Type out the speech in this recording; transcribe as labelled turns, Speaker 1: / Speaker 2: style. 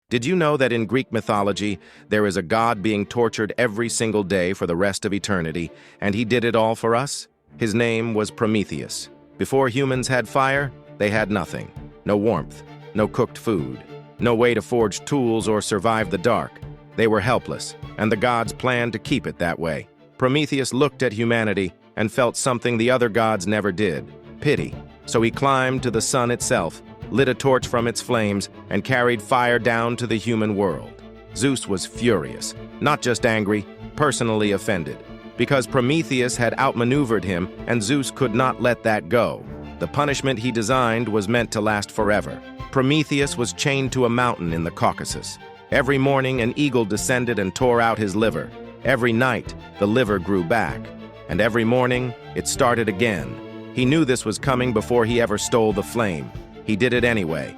Speaker 1: Did you know that in Greek mythology, there is a god being tortured every single day for the rest of eternity, and he did it all for us? His name was Prometheus. Before humans had fire, they had nothing. No warmth, no cooked food, no way to forge tools or survive the dark. They were helpless, and the gods planned to keep it that way. Prometheus looked at humanity and felt something the other gods never did: pity. So he climbed to the sun itself, lit a torch from its flames, and carried fire down to the human world. Zeus was furious, not just angry, personally offended, because Prometheus had outmaneuvered him, and Zeus could not let that go. The punishment he designed was meant to last forever. Prometheus was chained to a mountain in the Caucasus. Every morning, an eagle descended and tore out his liver. Every night, the liver grew back. And every morning, it started again. He knew this was coming before he ever stole the flame. He did it anyway,